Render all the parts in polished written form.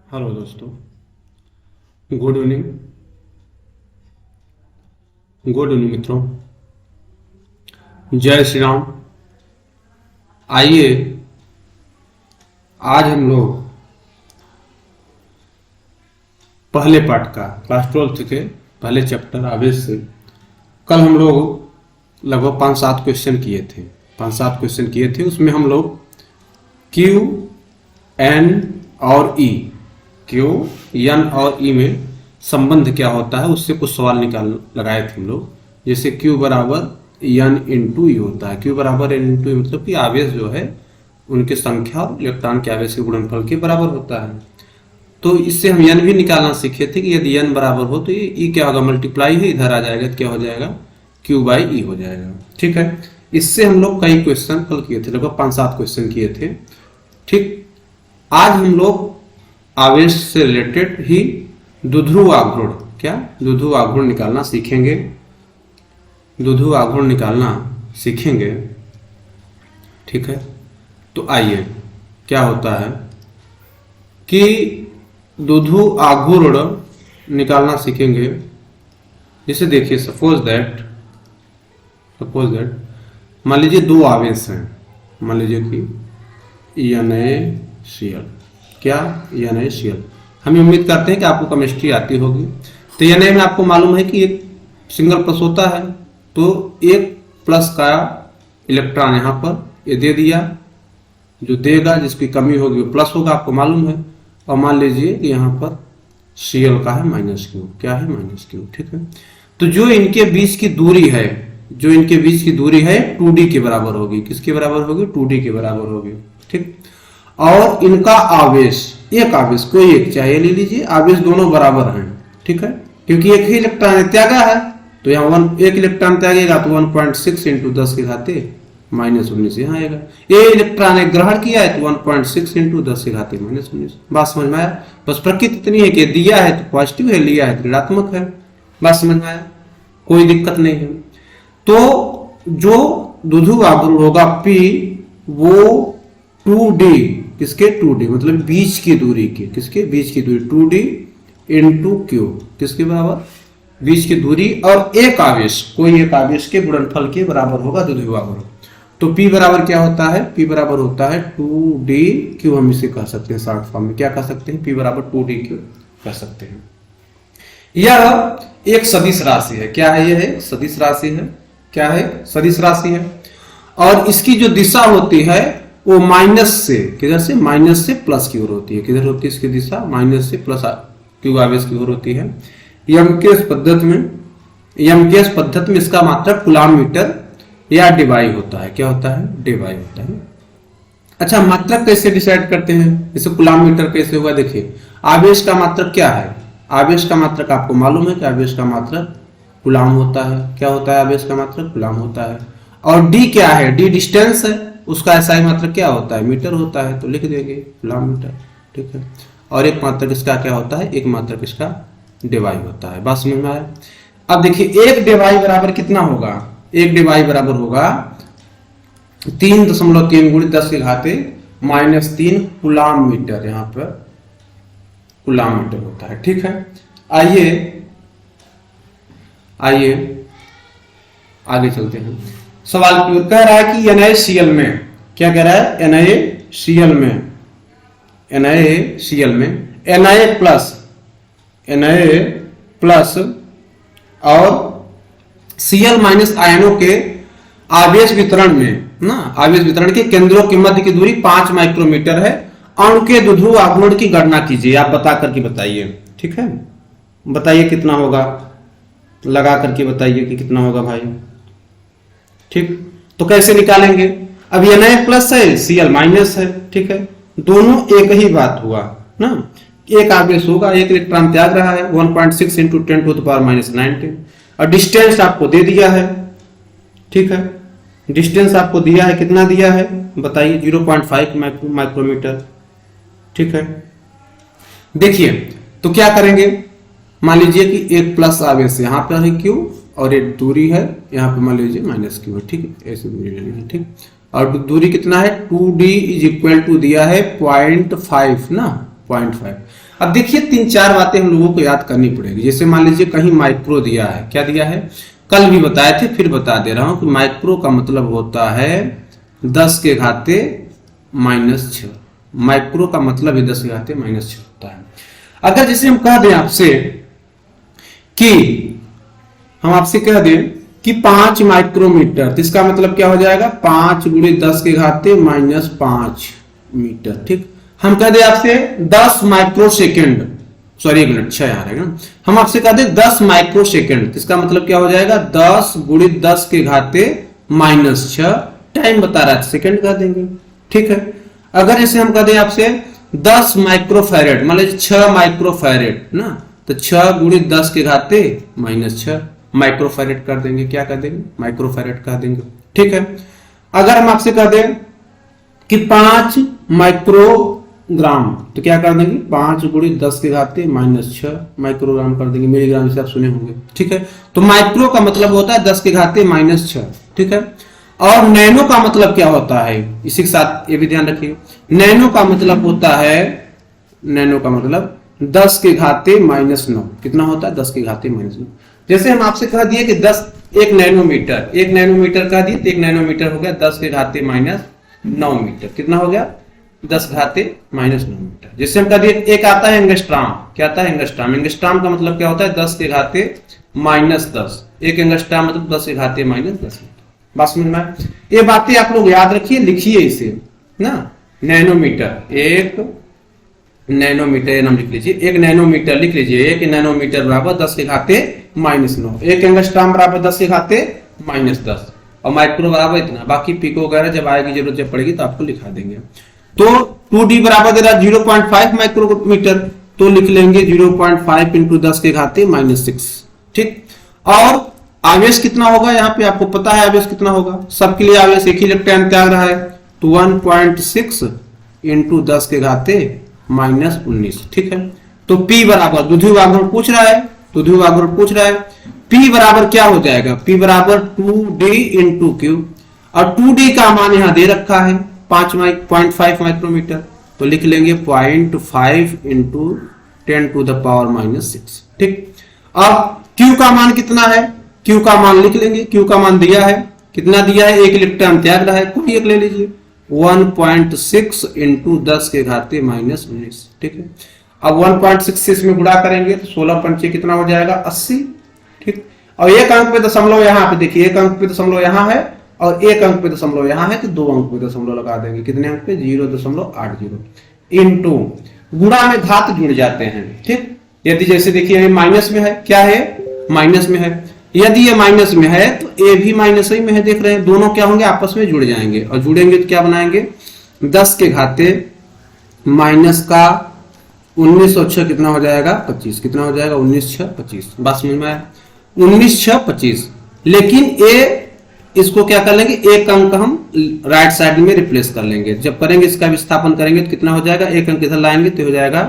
Hello दोस्तों, good evening. Good evening मित्रों, जय श्री राम। आइए आज हम लोग पहले पार्ट का क्लास 12 के पहले चैप्टर आवेश से कल हम लोग लगभग 5-7 क्वेश्चन किए थे। 5-7 क्वेश्चन किए थे, उसमें हम लोग क्यू, एन और ई, क्यू, एन और ई में संबंध क्या होता है उससे कुछ सवाल लगाए थे हम लोग। जैसे क्यू बराबर एन इंटू ई होता है। क्यू बराबर एन इंटू ई मतलब कि आवेश जो है उनकी संख्या और इलेक्ट्रॉन के आवेश के गुणनफल के बराबर होता है। तो इससे हम एन भी निकालना सीखे थे कि यदि एन बराबर हो तो ये ई क्या होगा, मल्टीप्लाई है, इधर आ जाएगा तो क्या हो जाएगा, क्यू बाई ई हो जाएगा। ठीक है, इससे हम लोग कई क्वेश्चन कल किए थे, लगभग 5-7 क्वेश्चन किए थे। ठीक, आज हम लोग आवेश से रिलेटेड ही द्विध्रुव आघूर्ण, क्या द्विध्रुव आघूर्ण निकालना सीखेंगे। द्विध्रुव आघूर्ण निकालना सीखेंगे। ठीक है, तो आइए क्या होता है कि द्विध्रुव आघूर्ण निकालना सीखेंगे। जैसे देखिए, सपोज दैट मान लीजिए दो आवेश हैं। मान लीजिए कि NaCl, क्या NaCl। हम उम्मीद करते हैं कि आपको केमिस्ट्री आती होगी। तो Na में आपको मालूम है कि एक सिंगल प्लस होता है, तो एक प्लस का इलेक्ट्रॉन यहाँ पर ये दे दिया, जो देगा जिसकी कमी होगी वो प्लस होगा, आपको मालूम है। और मान लीजिए कि यहाँ पर Cl का है -Q, क्या है -Q। ठीक है, तो जो इनके बीच की दूरी है, 2D के बराबर होगी। किसके बराबर होगी? 2D के बराबर होगी। ठीक, और इनका आवेश, एक आवेश कोई एक चाहिए ले लीजिए, आवेश दोनों बराबर हैं। ठीक है, क्योंकि एक ही इलेक्ट्रॉन त्यागा है, तो यहाँ एक इलेक्ट्रॉन त्यागेगा तो 1.6 इंटू 10 के घाते -19 यहाँ आएगा। ये इलेक्ट्रॉन एक ग्रहण किया है तो 1.6 इंटू 10 के घाते -19। बात समझ में आया? बस प्रकृति इतनी है कि दिया है तो पॉजिटिव है, लिया है तो ऋणात्मक है। बात समझ में आया? कोई दिक्कत नहीं है। तो जो द्विध्रुव आघूर्ण होगा P, वो 2D, किसके 2D मतलब बीच की दूरी के, किसके बीच की दूरी 2D इंटू Q, किसके बराबर, बीच की दूरी, और एक आवेश, कोई एक आवेश के गुणनफल के बराबर होगा द्विध्रुव आघूर्ण। तो P बराबर क्या होता है? P बराबर होता है 2DQ। हम इसे कह सकते हैं शॉर्ट फॉर्म में, क्या कह सकते हैं? P बराबर 2DQ कह सकते हैं। यह एक सदिश राशि है। क्या है? यह एक सदिश राशि है। क्या है? सदिश राशि है। और इसकी जो दिशा होती है वो माइनस से, किधर से? माइनस से प्लस की ओर होती है। किधर होती है इसकी दिशा? माइनस से प्लस क्यू आवेश की ओर होती है। यमकेश पद्धति में इसका मात्रक कूलम्ब मीटर या डिवाई होता है। क्या होता है? डिवाई होता है। अच्छा, मात्रक कैसे डिसाइड करते हैं? इसे कूलम्ब मीटर कैसे हुआ? देखिए, आवेश का मात्रक क्या है? आवेश का मात्रक आपको मालूम है कि आवेश का मात्रक कूलम्ब होता है। क्या होता है? आवेश का मात्रक कूलम्ब होता है। और डी क्या है? डी डिस्टेंस है, उसका एसआई मात्रक क्या होता है? मीटर होता है, तो लिख देंगे कूलम्ब मीटर। ठीक है, और एक मात्रक इसका क्या होता है? एक मात्रक इसका डिवाई होता है। बात समझ में आया? अब देखिए, एक डिवाई बराबर कितना होगा? एक डिवाई बराबर होगा 3.3 गुणित 10 के घाते -3 कूलम्ब मीटर। यहाँ पर कूलम्ब मीटर होता है। ठीक है, आइए आगे चलते हैं। सवाल कह रहा है कि NaCl में, क्या कह रहा है? NaCl में Na प्लस और Cl माइनस आयनों के आवेश वितरण में ना, आवेश वितरण के केंद्रों के मध्य की दूरी 5 माइक्रोमीटर है। अणु के द्विध्रुव आघूर्ण की गणना कीजिए। आप बता करके बताइए। ठीक है, बताइए कितना होगा, लगा करके बताइए कि कितना होगा भाई। ठीक, तो कैसे निकालेंगे? अब Na प्लस है, Cl माइनस है। ठीक है, दोनों एक ही बात हुआ ना, एक आवेश होगा, एक इलेक्ट्रॉन त्याग रहा है, 1.6 इंटू 10⁻⁹ और डिस्टेंस आपको दे दिया है। ठीक है, डिस्टेंस आपको दिया है, कितना दिया है बताइए? 0.5 माइक्रोमीटर। ठीक है, देखिए तो क्या करेंगे? मान लीजिए कि एक प्लस आवेश यहाँ पर है Q और एक दूरी है यहाँ पे, मान लीजिए -Q है। ठीक है, ऐसे दूरी ले लीजिए। ठीक, और दूरी कितना है? 2D इज इक्वल टू दिया है 0.5 ना, 0.5। अब देखिए 3-4 बातें हम लोगों को याद करनी पड़ेगी। जैसे मान लीजिए कहीं माइक्रो दिया है, क्या दिया है, कल भी बताए थे फिर बता दे रहा हूं कि माइक्रो का मतलब होता है 10 के घाते -6। माइक्रो का मतलब ही 10 के घाते -6 होता है। अगर जैसे हम कह दें आपसे कि हम आपसे कह दें कि 5 माइक्रोमीटर, तो इसका मतलब क्या हो जाएगा, 5 × 10 के घाते -5 मीटर। ठीक, हम कह दें आपसे 10 माइक्रो सेकेंड, सॉरी 1 मिनट 6 यहाँ रहेगा, हम आपसे कह दें 10 माइक्रो सेकेंड, तो इसका मतलब क्या हो जाएगा 10 × 10 के घाते -6, टाइम बता रहा है सेकेंड कह देंगे। ठीक है, अगर जैसे हम कह दें आपसे 10 माइक्रोफैरेड, मान लीजिए 6 माइक्रोफैरेड ना, तो 6 × 10 के घाते -6 माइक्रोफैरेड कर देंगे, क्या कर देंगे, माइक्रोफैरेड कर देंगे। ठीक है, अगर हम आपसे कह दें कि 5 माइक्रोग्राम, तो क्या कर देंगे 5 × 10 के घाते -6 माइक्रोग्राम कर देंगे, मिलीग्राम से आप सुने होंगे। ठीक है, तो माइक्रो का मतलब होता है 10 के घाते -6। ठीक है, और नैनो का मतलब क्या होता है, इसी के साथ ये भी ध्यान रखिए, नैनो का मतलब होता है, नैनो का मतलब 10 के घाते -9, कितना होता है 10 के घाते -9। जैसे हम आपसे कह दिए कि 1 नैनोमीटर, 1 नैनोमीटर कह दिए तो 1 नैनोमीटर हो गया 10 के घाते -9 मीटर, कितना हो गया 10 घाते -9 मीटर। जैसे हम कह दिए एक आता है एंगस्ट्राम, क्या आता है एंगस्ट्राम, एंगस्ट्राम का मतलब क्या होता है 10 के घाते -10, एक एंगस्ट्राम मतलब 10 के घाते -10। बात समझ में, ये बातें आप लोग याद रखिए, लिखिए इसे ना, नैनोमीटर, 1 नैनोमीटर ये नाम लिख लीजिए, 1 नैनोमीटर लिख लीजिए, 1 नैनोमीटर बराबर 10 के घाते -9, 1 एंगस्ट्राम बराबर 10 के घाते -10, और माइक्रो बराबर इतना, बाकी पिको वगैरह जब आएगी जरूरत जब पड़ेगी तो आपको लिखा देंगे। तो 2D बराबर दे रहा 0.5 माइक्रोमीटर, तो लिख लेंगे 0.5 × 10 के घाते -6। ठीक, और आवेश कितना होगा, यहाँ पे आपको पता है आवेश कितना होगा, सबके लिए आवेश एक ही इलेक्ट्रॉन त्याग रहा है, तो 1.6 × 10 के घाते -19। ठीक है, तो P बराबर द्विध्रुव पूछ रहा है, तो द्विध्रुव पूछ रहा है, P बराबर क्या हो जाएगा, P बराबर 2D × Q, और 2D का मान यहाँ दे रखा है 0.5 माइक्रोमीटर, तो लिख लेंगे 0.5 × 10⁻⁻6। ठीक, अब Q का मान कितना है, Q का मान लिख लेंगे, Q का मान दिया है, कितना दिया है, एक इलेक्ट्रॉन त्याग रहा है, कोई एक ले लीजिए, 1.6 × 10 के घाते -19। ठीक है, अब 1.6 से इसमें गुणा करेंगे तो 16 कितना हो जाएगा 80। ठीक, और एक अंक पे दशमलव यहाँ पे देखिए, एक अंक पे दशमलव यहाँ है और एक अंक पे दशमलव यहाँ है, तो 2 अंक पे दशमलव लगा देंगे, कितने अंक पे 0.80 इंटू, गुणा में घात जुड़ जाते हैं। ठीक, यदि जैसे देखिए माइनस में है, क्या है माइनस में है, यदि ये माइनस में है तो ए भी माइनस ही में है, देख रहे हैं दोनों क्या होंगे आपस में जुड़ जाएंगे, और जुड़ेंगे तो क्या बनाएंगे 10 के घाते माइनस का 19/6 कितना हो जाएगा 25, कितना हो जाएगा 19/6 25। बात समझ में आया, 19/6 25। लेकिन ए इसको क्या कर लेंगे, एक अंक हम राइट साइड में रिप्लेस कर लेंगे, जब करेंगे इसका विस्थापन करेंगे तो कितना हो जाएगा, एक अंक इधर लाएंगे तो हो जाएगा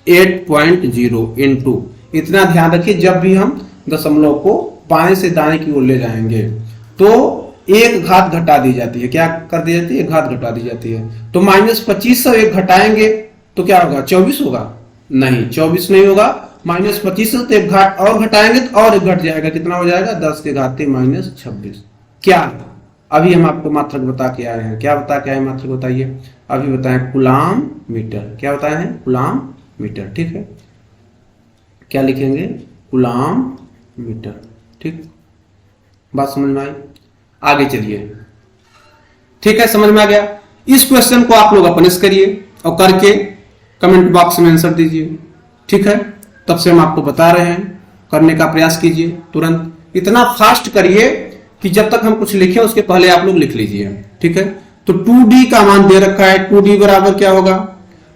8.0 इंटू, इतना ध्यान रखिए जब भी हम दशमलव को बाएं से दाएं की ओर ले जाएंगे तो एक घात घटा दी जाती है, क्या कर दी जाती है, एक घात घटा दी जाती है, तो -25 से एक घटाएंगे तो क्या होगा 24 होगा, नहीं 24 नहीं होगा, -25 से एक घाट और घटाएंगे तो और एक घट जाएगा, कितना हो जाएगा 10 के घाते -26। क्या अभी हम आपको मात्रक बता के आए हैं, क्या बता के आए मात्रक बताइए, अभी बताएं कूलाम मीटर, क्या बताए हैं कूलाम मीटर। ठीक है, क्या लिखेंगे कूलाम मीटर। ठीक, बात समझ में आई, आगे चलिए। ठीक है, समझ में आ गया, इस क्वेश्चन को आप लोग अपने से करिए और करके कमेंट बॉक्स में आंसर दीजिए। ठीक है, तब से हम आपको बता रहे हैं, करने का प्रयास कीजिए, तुरंत इतना फास्ट करिए कि जब तक हम कुछ लिखें उसके पहले आप लोग लिख लीजिए। ठीक है, तो 2D का मान दे रखा है, 2D बराबर क्या होगा,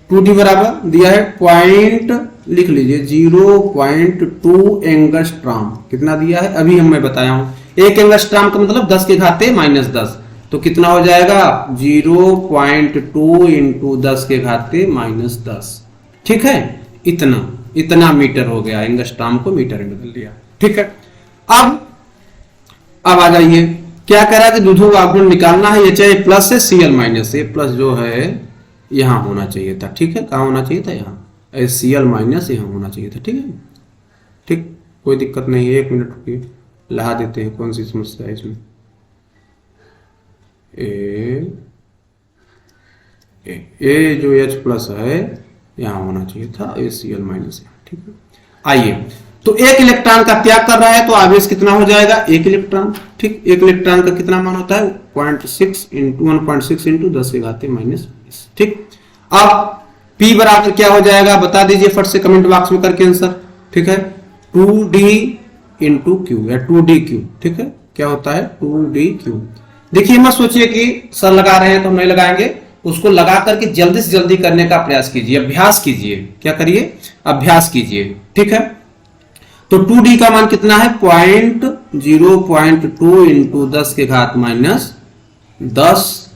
2D बराबर दिया है पॉइंट, लिख लीजिए 0.2 एंगस्ट्राम, कितना दिया है अभी मैं बताया हूं, एक एंगस्ट्राम का मतलब 10 के घाते -10, तो कितना हो जाएगा 0.2 × 10 के घाते -10। ठीक है, इतना मीटर हो गया, एंगस्ट्राम को मीटर में बदल दिया। ठीक है, अब आ जाइए, क्या कह रहा है कि द्विध्रुव आघूर्ण निकालना है, ये चाहे प्लस से Cl माइनस, ये प्लस जो है यहां होना चाहिए था। ठीक है, कहां होना चाहिए था, यहां, HCl माइनस यहाँ होना चाहिए था। ठीक है, ठीक, कोई दिक्कत नहीं है। 1 मिनट रुकिए, लगा देते हैं कौन सी समस्या है इसमें। ए जो H प्लस है यहाँ होना चाहिए था, HCl माइनस यहाँ। ठीक है, आइए, तो एक इलेक्ट्रॉन का त्याग कर रहा है तो आवेश कितना हो जाएगा, 1 इलेक्ट्रॉन। ठीक, 1 इलेक्ट्रॉन का कितना मान होता है, 0.6 इंटू 1.6 इंटू 10 के घाते -20। ठीक, अब P बराबर क्या हो जाएगा बता दीजिए फट से कमेंट बॉक्स में करके आंसर। ठीक है, 2D इंटू क्यू या 2DQ। ठीक है, क्या होता है 2DQ। देखिए मत सोचिए कि सर लगा रहे हैं तो हम नहीं लगाएंगे, उसको लगा करके जल्दी से जल्दी करने का प्रयास कीजिए, अभ्यास कीजिए। क्या करिए, अभ्यास कीजिए। ठीक है, तो 2D का मान कितना है 0.2 इंटू 10 के घात -10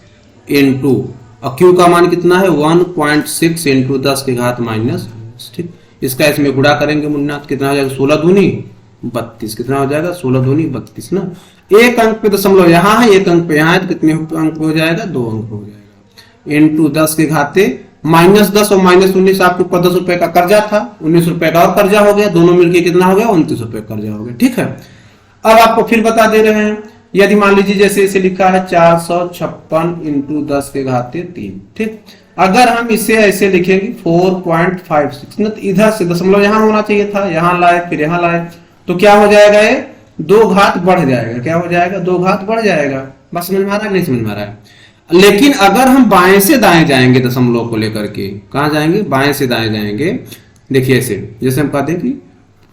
इंटू, और Q का मान कितना है 1.6 इंटू 10 के घात -। ठीक, इसका इसमें गुणा करेंगे मुन्ना, कितना हो जाएगा 16 दूनी 32। कितना हो जाएगा 16 दूनी 32 ना। एक अंक पे दशमलव यहाँ है, एक अंक पे यहाँ है, तो कितने अंक हो जाएगा 2 अंक हो जाएगा। इंटू 10 के घाते -10 और -19, आपके ऊपर 10 रुपए का कर्जा था, 19 रुपए का और कर्जा हो गया, दोनों मिलके कितना हो गया 29 रुपए कर्जा हो गया। ठीक है, अब आपको फिर बता दे रहे हैं, यदि मान लीजिए जैसे इसे लिखा है 456 इंटू 10 के घाते 3। ठीक, अगर हम इसे ऐसे लिखेंगे 4.56 ना, तो इधर से दशमलव यहाँ होना चाहिए था, यहाँ लाए फिर यहाँ लाए, तो क्या हो जाएगा ये 2 घात बढ़ जाएगा। क्या हो जाएगा 2 घात बढ़ जाएगा। बस समझ में आ रहा है, नहीं समझ में आ रहा है। लेकिन अगर हम बाएं से दाएं जाएंगे दशमलव को लेकर के, कहां जाएंगे, बाएं से दाएं जाएंगे। देखिए ऐसे, जैसे हम कहते हैं कि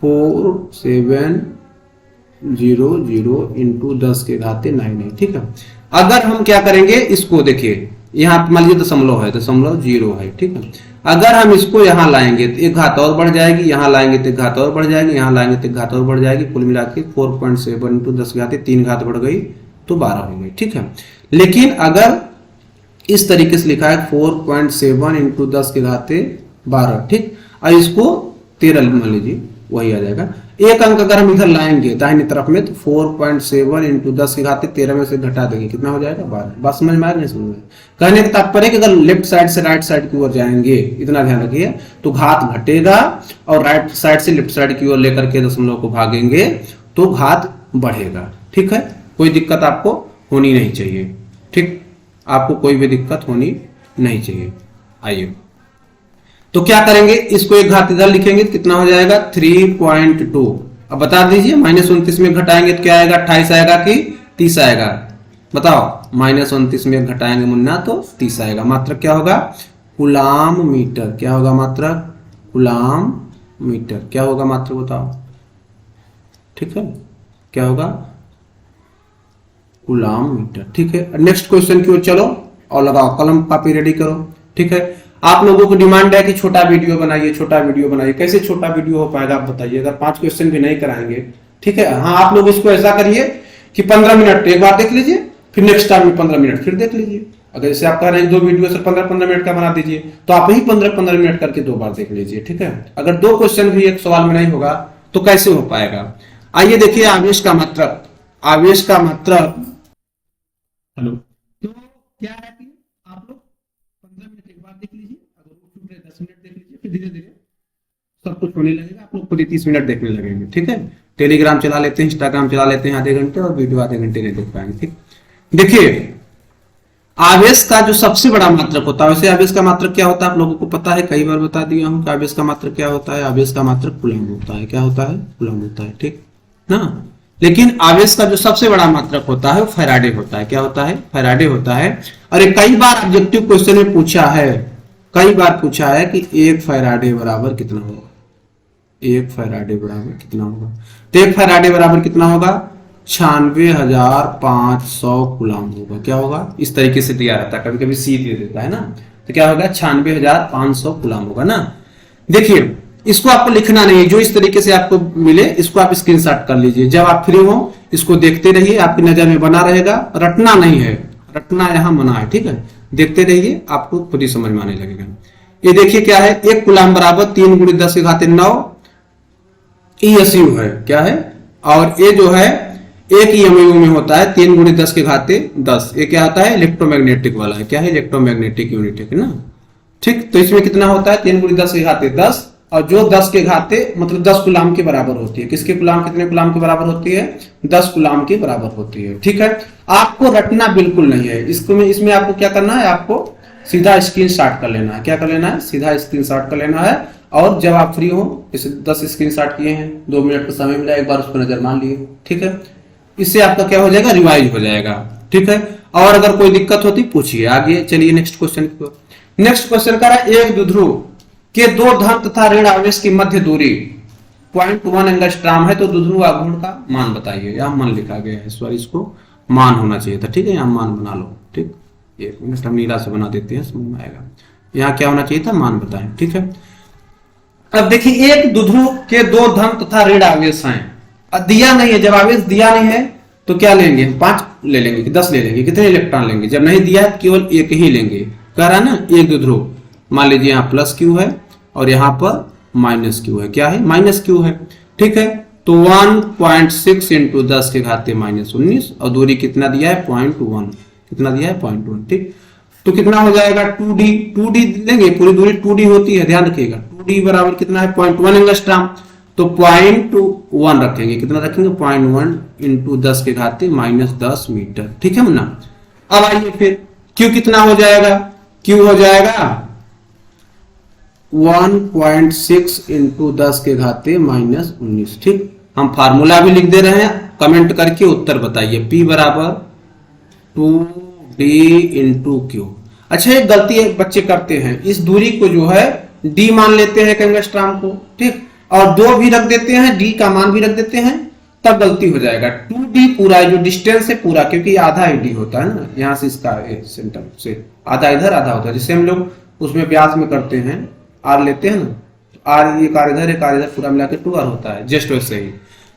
4700 इंटू 10 के घाते 9। ठीक है, अगर हम क्या करेंगे इसको, देखिए यहाँ मान लीजिए दशमलव है, दशमलव 0 है। ठीक है, अगर हम इसको यहाँ लाएंगे तो 1 घात और बढ़ जाएगी, यहाँ लाएंगे तो 1 घात और बढ़ जाएगी, यहाँ लाएंगे तो 1 घात और बढ़ जाएगी, कुल मिला के 4.7 इंटू 10 के घाते 3 घात बढ़ गई तो 12 हो गई। ठीक है, लेकिन अगर इस तरीके से लिखा है 4.7 इंटू 10 के घाते 12। ठीक, और इसको 13 मान लीजिए, वही आ जाएगा। एक अंक अगर हम इधर लाएंगे दाहिनी तरफ में, तो 4.7 इंटू 10 के घाते 13 में से घटा देंगे, कितना हो जाएगा 12। बात समझ में आ रही है, समझ में? कहने का तात्पर्य कि अगर लेफ्ट साइड से राइट साइड की ओर जाएंगे, इतना ध्यान रखिए, तो घात घटेगा, और राइट साइड से लेफ्ट साइड की ओर लेकर के दशमलव को भागेंगे तो घात बढ़ेगा। ठीक है, कोई दिक्कत आपको होनी नहीं चाहिए। ठीक, आपको कोई भी दिक्कत होनी नहीं चाहिए। आइए, तो क्या करेंगे, इसको 1 घात इधर लिखेंगे तो कितना हो जाएगा 3.2। अब बता दीजिए -29 में घटाएंगे तो क्या आएगा, 28 आएगा कि 30 आएगा, बताओ। -29 में घटाएंगे मुन्ना तो 30 आएगा। मात्रक क्या होगा, कूलाम मीटर। क्या होगा मात्रक, कूलाम मीटर। क्या होगा मात्रक बताओ। ठीक है, क्या होगा, कूलाम मीटर। ठीक है, नेक्स्ट क्वेश्चन की ओर चलो और लगाओ, कलम कापी रेडी करो। ठीक है, आप लोगों को डिमांड है कि छोटा वीडियो बनाइए, छोटा वीडियो बनाइए। कैसे छोटा वीडियो हो पाएगा आप बताइए, अगर 5 क्वेश्चन भी नहीं कराएंगे। ठीक है, हाँ, आप लोग इसको ऐसा करिए कि 15 मिनट एक बार देख लीजिए, फिर नेक्स्ट टाइम में 15 मिनट फिर देख लीजिए। अगर जैसे आप कह रहे हैं 2 वीडियो से 15-15 मिनट का बना दीजिए, तो आप ही 15-15 मिनट करके 2 बार देख लीजिए। ठीक है, अगर 2 क्वेश्चन भी एक सवाल में नहीं होगा तो कैसे हो पाएगा। आइए देखिए, आवेश का मात्रक, आवेश का मात्रक, हेलो, तो क्या है कि आप लोग 15 मिनट एक बार देख लीजिए, अगर वो छूट रहे 10 मिनट देख लीजिए, फिर धीरे धीरे सब कुछ होने लगेगा, आप लोग खुद ही 30 मिनट देखने लगेंगे। ठीक है, टेलीग्राम चला लेते हैं, इंस्टाग्राम चला लेते हैं आधे घंटे, और वीडियो आधे घंटे नहीं देख पाएंगे। ठीक, देखिए आवेश का जो सबसे बड़ा मात्रक होता है, वैसे आवेश का मात्रक क्या होता है आप लोगों को पता है, कई बार बता दिया हूं कि आवेश का मात्रक क्या होता है। आवेश का मात्रक कूलम होता है। क्या होता है, कूलम होता है। ठीक ना, लेकिन आवेश का जो सबसे बड़ा मात्रक होता है वो फैराडे होता है। क्या होता है, फैराडे होता है। और ये कई बार ऑब्जेक्टिव क्वेश्चन में पूछा है, कई बार पूछा है कि 1 फैराडे बराबर कितना होगा, 1 फैराडे बराबर कितना होगा। तो 1 फैराडे बराबर कितना होगा, 96,500 कूलम होगा। क्या होगा, इस तरीके से दिया रहता है, कभी कभी सी दे देता है ना, तो क्या होगा 96,500 कूलम होगा ना। देखिए इसको आपको लिखना नहीं है, जो इस तरीके से आपको मिले इसको आप स्क्रीनशॉट कर लीजिए। जब आप फ्री हो इसको देखते रहिए, आपकी नजर में बना रहेगा, रटना नहीं है, रटना यहाँ मना है। ठीक है, देखते रहिए, आपको खुद ही समझ में आने लगेगा। ये देखिए क्या है, 1 कूलम बराबर 3 × 10 के घाते 9 ESU है। क्या है, और ये जो है 1 EMU में होता है 3 × 10 के घाते 10। ये क्या होता है, इलेक्ट्रोमैग्नेटिक वाला है। क्या है, इलेक्ट्रोमैग्नेटिक यूनिट है ना। ठीक, तो इसमें कितना होता है 3 गुणी 10 के घाते 10, और जो 10 के घाते मतलब 10 गुलाम के बराबर होती है। किसके गुलाम, कितने गुलाम के बराबर होती है, 10 गुलाम के बराबर होती है। ठीक है, आपको रटना बिल्कुल नहीं है इसको में, इसमें आपको क्या करना है, आपको सीधा स्क्रीनशॉट कर लेना है। क्या कर लेना है, सीधा स्क्रीनशॉट कर लेना है। और जब आप फ्री हो, इसे 10 स्क्रीनशॉट किए हैं, 2 मिनट का समय मिला, एक बार उस पर नजर मान लिए। ठीक है, इससे आपका क्या हो जाएगा, रिवाइज हो जाएगा। ठीक है, और अगर कोई दिक्कत होती पूछिए आगे। चलिए नेक्स्ट क्वेश्चन की ओर। नेक्स्ट क्वेश्चन का है, एक द्विध्रुव के 2 धन तथा ऋण आवेश की मध्य दूरी 0.1 एंगस्ट्राम है, तो द्विध्रुव आघूर्ण का मान बताइए। यहाँ मान लिखा गया है, सॉरी इसको मान होना चाहिए था। ठीक है, यहाँ मान बना लो। ठीक, 1 मिनट हम नीला से बना देते हैं, समझ में आएगा। यहाँ क्या होना चाहिए था, मान बताएं। ठीक है, अब देखिए एक द्विध्रुव के 2 धन तथा ऋण आवेश हैं, दिया नहीं है। जब आवेश दिया नहीं है तो क्या लेंगे, 5 ले लेंगे कि 10 ले लेंगे, कितने इलेक्ट्रॉन लेंगे। जब नहीं दिया है केवल एक ही लेंगे। कह रहा है ना, एक द्विध्रुव, मान लीजिए यहाँ प्लस क्यू है और यहाँ पर माइनस क्यू है। क्या है, माइनस क्यू है। ठीक है, तो 1.6 इंटू 10 के घाते -19, और दूरी कितना दिया है, 0.1। कितना दिया है, 0.1। ठीक, तो कितना हो जाएगा 2d। 2d लेंगे, पूरी दूरी 2d होती है, ध्यान रखिएगा। 2d बराबर कितना है, 0.1 एंगस्ट्राम। तो 0.1 रखेंगे, कितना रखेंगे, 0.1 इंटू 10 के घाते -10 मीटर। ठीक है मुन्ना। अब आइए फिर Q कितना हो जाएगा, Q हो जाएगा 1.6 इंटू 10 के घाते -19। ठीक, हम फार्मूला भी लिख दे रहे हैं, कमेंट करके उत्तर बताइए। P बराबर 2d इंटू Q। अच्छा, एक गलती है बच्चे करते हैं, इस दूरी को जो है d मान लेते हैं एंगस्ट्राम को। ठीक, और 2 भी रख देते हैं, d का मान भी रख देते हैं, तब गलती हो जाएगा। 2d पूरा जो डिस्टेंस है पूरा, क्योंकि आधा ही d होता है ना, यहां से इसका सेंटर से आधा इधर आधा होता है। जिससे हम लोग उसमें व्यास में करते हैं, r लेते हैं ना, r एक r इधर एक r इधर, पूरा मिला के 2r होता है, जस्ट वैसे ही।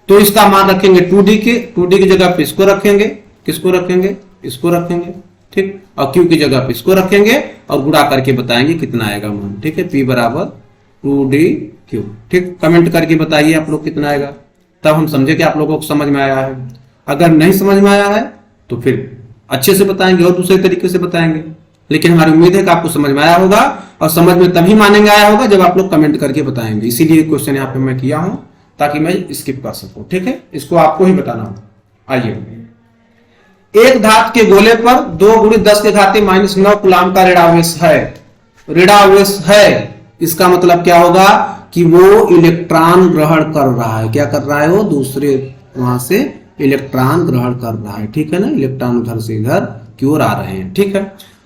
तो इसका मान रखेंगे 2d की जगह पे इसको रखेंगे, किसको रखेंगे, इसको रखेंगे। ठीक, और q की जगह पे इसको रखेंगे और गुणा करके बताएंगे कितना आएगा मान। ठीक है, p बराबर 2dq। ठीक, कमेंट करके बताइए आप लोग कितना आएगा, तब हम समझे कि आप लोगों को समझ में आया है। अगर नहीं समझ में आया है तो फिर अच्छे से बताएंगे और दूसरे तरीके से बताएंगे, लेकिन हमारी उम्मीद है कि आपको समझ में आया होगा, और समझ में तभी मानेंगे आया होगा जब आप लोग कमेंट करके बताएंगे। इसीलिए क्वेश्चन यहाँ पे मैं किया हूं, ताकि मैं स्किप कर सकूं। ठीक है, इसको आपको ही बताना होगा। आइए, एक धातु के गोले पर 2 गुणी 10 के घाते -9 कूलाम का ऋणावेश है। ऋणावेश है, इसका मतलब क्या होगा कि वो इलेक्ट्रॉन ग्रहण कर रहा है। क्या कर रहा है, वो दूसरे वहां से इलेक्ट्रॉन ग्रहण कर रहा है। ठीक है ना, इलेक्ट्रॉन उधर से इधर की ओर आ रहे हैं। ठीक है,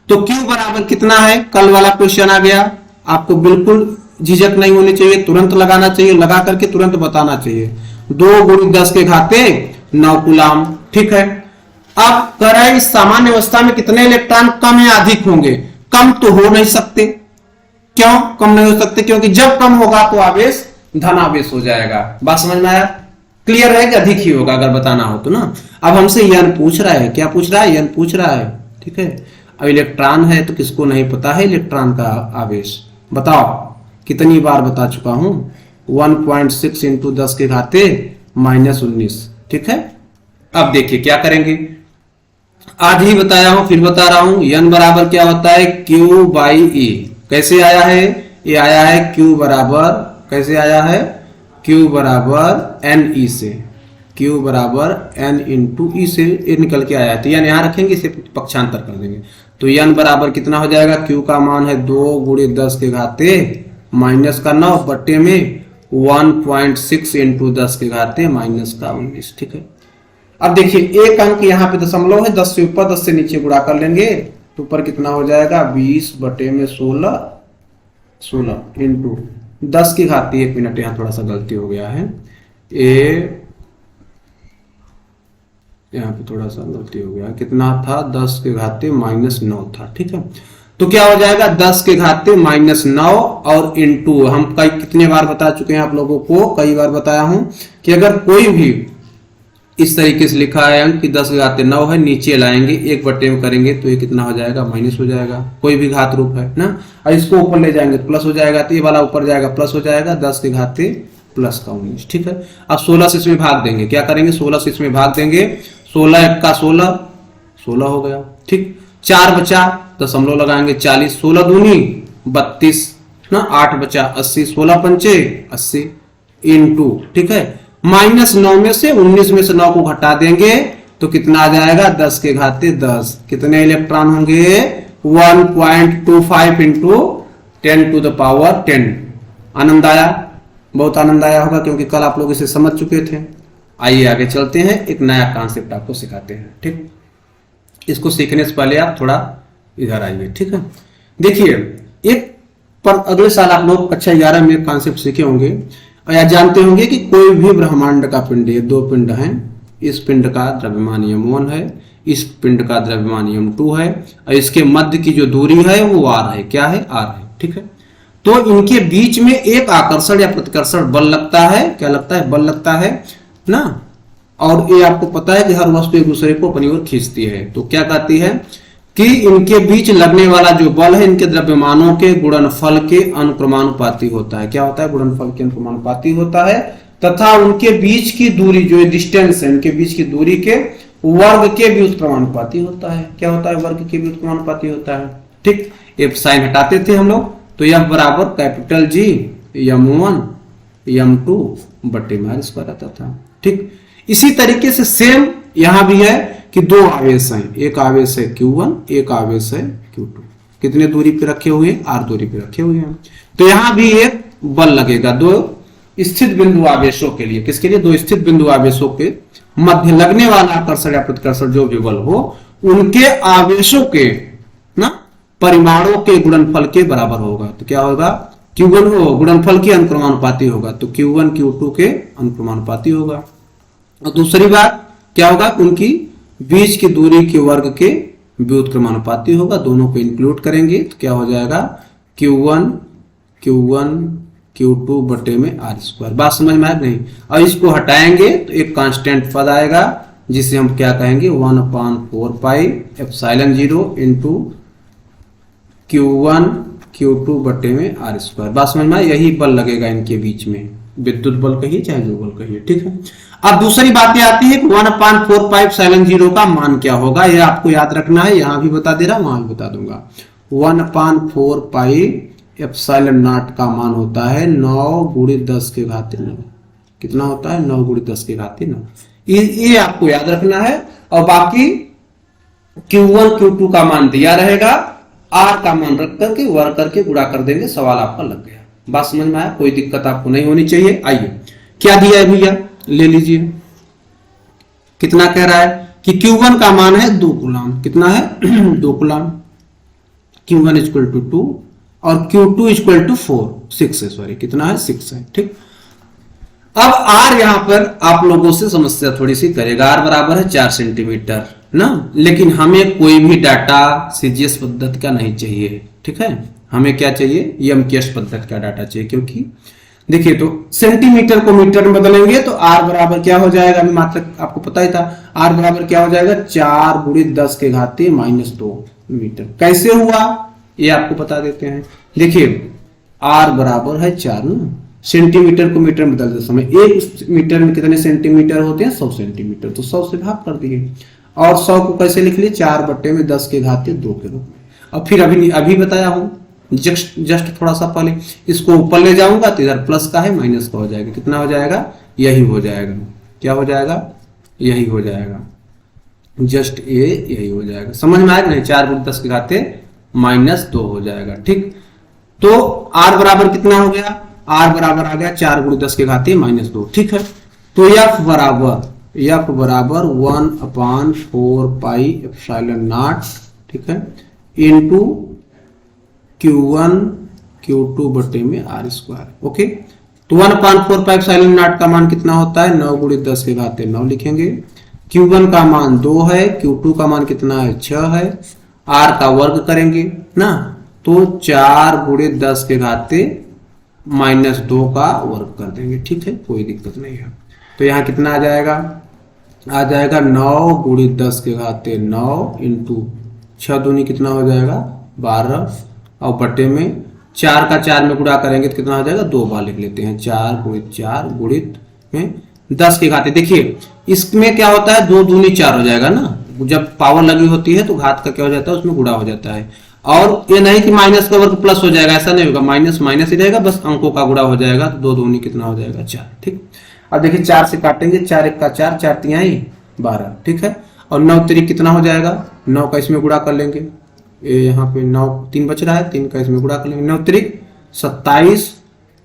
तो Q बराबर कितना है, कल वाला क्वेश्चन आ गया। आपको बिल्कुल झिझक नहीं होनी चाहिए, तुरंत लगाना चाहिए, लगा करके तुरंत बताना चाहिए। 2 गुणी 10 के घाते 9 कूलाम। ठीक है, अब कह रहा है इस सामान्य अवस्था में कितने इलेक्ट्रॉन कम या अधिक होंगे। कम तो हो नहीं सकते। क्यों कम नहीं हो सकते, क्योंकि जब कम होगा तो आवेश धनावेश हो जाएगा। बात समझ में आया, क्लियर है कि अधिक ही होगा अगर बताना हो तो ना। अब हमसे यन पूछ रहा है, क्या पूछ रहा है, यन पूछ रहा है। ठीक है, अब इलेक्ट्रॉन है तो किसको नहीं पता है इलेक्ट्रॉन का आवेश, बताओ। कितनी बार बता चुका हूं, 1.6 इंटू 10 के घाते -19। ठीक है, अब देखिए क्या करेंगे, आज ही बताया हूं फिर बता रहा हूं। n बराबर क्या होता है, Q बाई E। कैसे आया है, ये आया है Q बराबर, कैसे आया है, Q बराबर NE से, Q बराबर N इंटू E से ये निकल के आया है। तो n यहां रखेंगे, इसे पक्षांतर कर देंगे। तो n बराबर कितना हो जाएगा, Q का मान है 2 गुणे 10 के घाते -9 बट्टे में 1.6 इंटू 10 के घाते -19। ठीक है, अब देखिए एक अंक यहाँ पे दशमलव है, 10 से ऊपर 10 से नीचे गुणा कर लेंगे तो ऊपर कितना हो जाएगा 20 बटे में 16 इंटू 10 की घाती, 1 मिनट यहाँ थोड़ा सा गलती हो गया है, यहाँ पे थोड़ा सा गलती हो गया, कितना था 10 के घाते -9 था। ठीक है, तो क्या हो जाएगा 10 के घाते -9 और इंटू, हम कई कितने बार बता चुके हैं आप लोगों को, कई बार बताया हूं कि अगर कोई भी इस तरीके से लिखा है अंक कि 10 के घाते 9 है, नीचे लाएंगे 1 बटे में करेंगे तो ये कितना हो जाएगा, माइनस हो जाएगा। कोई भी घात रूप है ना, और इसको ऊपर ले जाएंगे प्लस हो जाएगा, तो ये वाला ऊपर जाएगा प्लस हो जाएगा, 10 के घाते +19। ठीक है, अब 16 से इसमें भाग देंगे, क्या करेंगे 16 से इसमें भाग देंगे, 16 1 का 16 हो गया। ठीक, 4 बचा, दशमलव लगाएंगे 40, 16 दूनी 32 ना, 8 बचा 80, 16 पंचे 80 इंटू, ठीक है, -9 में से 19 में से 9 को घटा देंगे तो कितना आ जाएगा 10 के घाते 10। कितने इलेक्ट्रॉन होंगे 1.25 इंटू 10⁻10। आनंद आया, बहुत आनंद आया होगा क्योंकि कल आप लोग इसे समझ चुके थे। आइए आगे चलते हैं, एक नया कॉन्सेप्ट आपको सिखाते हैं। ठीक, इसको सीखने से पहले आप थोड़ा इधर आइए। ठीक है, देखिए एक पर अगले साल आप लोग कक्षा 11 में कॉन्सेप्ट सीखे होंगे या जानते होंगे कि कोई भी ब्रह्मांड का पिंड, ये 2 पिंड हैं, इस पिंड का द्रव्यमान m1 है, इस पिंड का द्रव्यमान m2 है और इसके मध्य की जो दूरी है वो r है। क्या है? r है। ठीक है, तो इनके बीच में एक आकर्षण या प्रतिकर्षण बल लगता है। क्या लगता है? बल लगता है ना। और ये आपको पता है कि हर वस्तु एक दूसरे को अपनी ओर खींचती है। तो क्या कहती है कि इनके बीच लगने वाला जो बल है इनके द्रव्यमानों के गुणनफल के अनुक्रमानुपाती होता है। क्या होता है? गुणनफल के अनुक्रमानुपाती होता है तथा उनके बीच की दूरी, जो डिस्टेंस है, इनके बीच की दूरी के वर्ग के व्युत्क्रमानुपाती होता है। क्या होता है? वर्ग के व्युत्क्रमानुपाती होता है। ठीक, एफ साइन हटाते थे हम लोग, तो यह बराबर कैपिटल G m1 m2 बटे में r स्क्वायर आता था। ठीक, इसी तरीके से सेम यहां भी है कि 2 आवेश हैं, एक आवेश है Q1, एक आवेश है Q2। कितने दूरी पे रखे हुए हैं? r दूरी पे रखे हुए हैं। तो यहां भी एक बल लगेगा 2 स्थित बिंदु आवेशों के लिए। किसके लिए? 2 स्थित बिंदु आवेशों के मध्य लगने वाला आकर्षण या प्रतिकर्षण जो भी बल हो उनके आवेशों के ना परिमाणों के गुणनफल के बराबर होगा। तो क्या होगा? Q1 हो गुणनफल के अनुक्रमानुपाती होगा, तो Q1 Q2 के अनुक्रमानुपाती होगा। और दूसरी बात क्या होगा? उनकी बीच की दूरी के वर्ग के व्युत्क्रमानुपाती होगा। दोनों को इंक्लूड करेंगे तो क्या हो जाएगा? Q1 Q2 बटे में r स्क्वायर। बात समझ में आया नहीं? और इसको हटाएंगे तो एक कांस्टेंट पद आएगा जिसे हम क्या कहेंगे 1/4 pi epsilon 0 into Q1 Q2 बटे में r स्क्वायर। बात समझ में आया? यही बल लगेगा इनके बीच में, विद्युत बल कहिए चाहे जो बल कहिए। ठीक है, अब दूसरी बात ये आती है कि 1/4 पाई एप्सिलॉन 0 का मान क्या होगा, यह आपको याद रखना है। यहां भी बता दे रहा हूं, वहां भी बता दूंगा। 1/4 पाई एप्सिलॉन नॉट का मान होता है 9 × 10 के घाते 9। कितना होता है? 9 × 10 के घाते 9। ये आपको याद रखना है। और बाकी Q1 Q2 का मान दिया रहेगा, R का मान रख करके वर्ग करके गुणा कर देंगे, सवाल आपका लग गया। बात समझ में आया? कोई दिक्कत आपको नहीं होनी चाहिए। आइए क्या दिया है भैया, ले लीजिए। कितना कह रहा है कि Q1 का मान है 2 कूलम। कितना है? 2 कूलम। Q1 = 2 और Q2 = 6 है, सॉरी कितना है? 6 है। ठीक, अब R यहां पर आप लोगों से समस्या थोड़ी सी करेगा। R बराबर है 4 सेंटीमीटर ना, लेकिन हमें कोई भी डाटा सीजीएस पद्धति का नहीं चाहिए। ठीक है, हमें क्या चाहिए? एमकेएस पद्धति का डाटा चाहिए। क्योंकि देखिए, तो सेंटीमीटर को मीटर में बदलेंगे तो R बराबर क्या हो जाएगा? अभी मात्र आपको पता ही था। R बराबर क्या हो जाएगा? 4 × 10 के घाते -2 मीटर। कैसे हुआ ये आपको बता देते हैं। देखिए R बराबर है 4 ना, सेंटीमीटर को मीटर में बदलते समय 1 मीटर में कितने सेंटीमीटर होते हैं? 100 सेंटीमीटर। तो 100 से भाग कर दिए और 100 को कैसे लिख लिए? 4/10 के घाते 2 के रूप में। और फिर अभी बताया हूं, जस्ट थोड़ा सा पहले इसको ऊपर ले जाऊंगा तो इधर प्लस का है माइनस का हो जाएगा। कितना हो जाएगा? यही हो जाएगा। क्या हो जाएगा? यही हो जाएगा। जस्ट यही हो जाएगा। समझ में आया नहीं? 4 × 10 के घाते -2 हो जाएगा। ठीक, तो R बराबर कितना हो गया? R बराबर आ गया 4 × 10 के घाते -2। ठीक है, तो F बराबर 1/4 पाई एप्सिलॉन नॉट, ठीक है, इंटू Q1 Q2 बटे में r स्क्वायर। ओके, तो 1/4 पाई एप्सिलॉन नॉट का मान कितना होता है? 9 × 10 के घाते 9 लिखेंगे। Q1 का मान 2 है, Q2 का मान कितना है? 6 है। R का वर्ग करेंगे ना, तो 4 × 10 के घाते -2 का वर्ग कर देंगे। ठीक है, कोई दिक्कत नहीं है। तो यहाँ कितना आ जाएगा? आ जाएगा 9 × 10 के घाते 9 इंटू 6 दूनी कितना हो जाएगा? 12 और बटे में 4 का 4 में गुणा करेंगे तो कितना हो जाएगा? 2 बार लिख लेते हैं। 4 × 4 गुणित में 10 के घाते। देखिए इसमें क्या होता है? 2 दूनी 4 हो जाएगा ना, जब पावर लगी होती है तो घात का क्या हो जाता है? उसमें गुणा हो जाता है। और ये नहीं कि माइनस का वर्ग प्लस हो जाएगा, ऐसा नहीं होगा, माइनस माइनस ही रहेगा, बस अंकों का गुणा हो जाएगा। तो 2 दूनी कितना हो जाएगा 4। ठीक, अब देखिए 4 से काटेंगे, 4 1 का 4, 4 तिहाई 12। ठीक है, और 9 तिरिक कितना हो जाएगा, 9 का इसमें गुणा कर लेंगे, ये यहाँ पे 9 3 बच रहा है, 3 का इसमें गुणा कर लेंगे, 9 तिरिक 27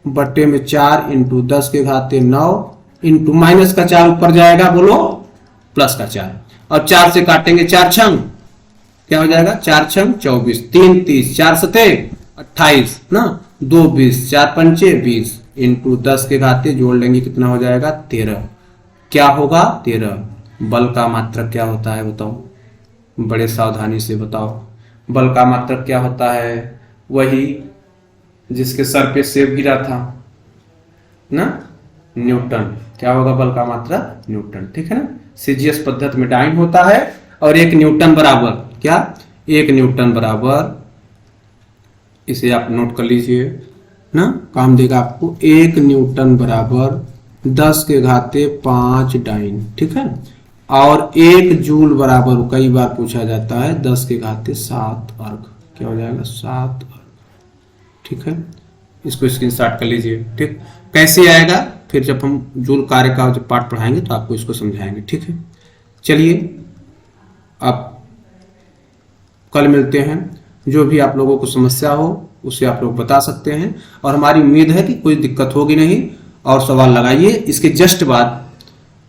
बट्टे में 4 इंटू 10 के घाते 9 इंटू माइनस का 4 ऊपर जाएगा, बोलो प्लस का 4, और 4 से काटेंगे, 4 छंग क्या हो जाएगा, 4 छंग 24, 3 30, 4 सते 28 ना, 2 20, 4 पंचे 20 इंटू 10 के घाते जोड़ लेंगे, कितना हो जाएगा 13। क्या होगा 13। बल का मात्रक क्या होता है बताओ, बड़े सावधानी से बताओ। बल का मात्रक क्या होता है, वही जिसके सर पे सेब गिरा था ना, न्यूटन। क्या होगा बल का मात्रक, न्यूटन। ठीक है ना, सीजीएस पद्धति में डाइन होता है, और 1 न्यूटन बराबर क्या, 1 न्यूटन बराबर, इसे आप नोट कर लीजिए ना, काम देगा आपको, 1 न्यूटन बराबर 10 के घाते 5 डाइन। ठीक है, और 1 जूल बराबर कई बार पूछा जाता है 10 के घाते 7 अर्घ। क्या हो जाएगा 7 अर्घ। ठीक है, इसको स्क्रीनशॉट कर लीजिए। ठीक, कैसे आएगा फिर जब हम जूल कार्य का जब पाठ पढ़ाएंगे तो आपको इसको समझाएंगे। ठीक है, चलिए अब कल मिलते हैं। जो भी आप लोगों को समस्या हो उसे आप लोग बता सकते हैं, और हमारी उम्मीद है कि कोई दिक्कत होगी नहीं, और सवाल लगाइए। इसके जस्ट बाद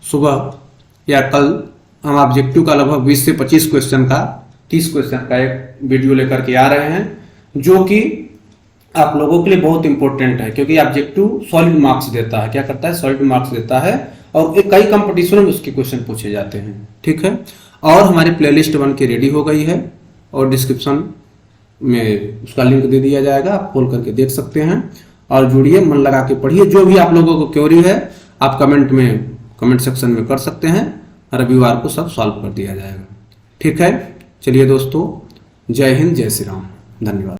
सुबह या कल हम ऑब्जेक्टिव का लगभग 20 से 25 क्वेश्चन का 30 क्वेश्चन का एक वीडियो लेकर के आ रहे हैं, जो कि आप लोगों के लिए बहुत इंपॉर्टेंट है, क्योंकि ऑब्जेक्टिव सॉलिड मार्क्स देता है। क्या करता है, सॉलिड मार्क्स देता है, और कई कंपटीशन में उसके क्वेश्चन पूछे जाते हैं। ठीक है, और हमारी प्लेलिस्ट बन के रेडी हो गई है, और डिस्क्रिप्शन में उसका लिंक दे दिया जाएगा, आप खोल करके देख सकते हैं, और जुड़िए, मन लगा के पढ़िए। जो भी आप लोगों को क्वेरी है आप कमेंट सेक्शन में कर सकते हैं, रविवार को सब सॉल्व कर दिया जाएगा। ठीक है, चलिए दोस्तों, जय हिंद, जय श्री राम, धन्यवाद।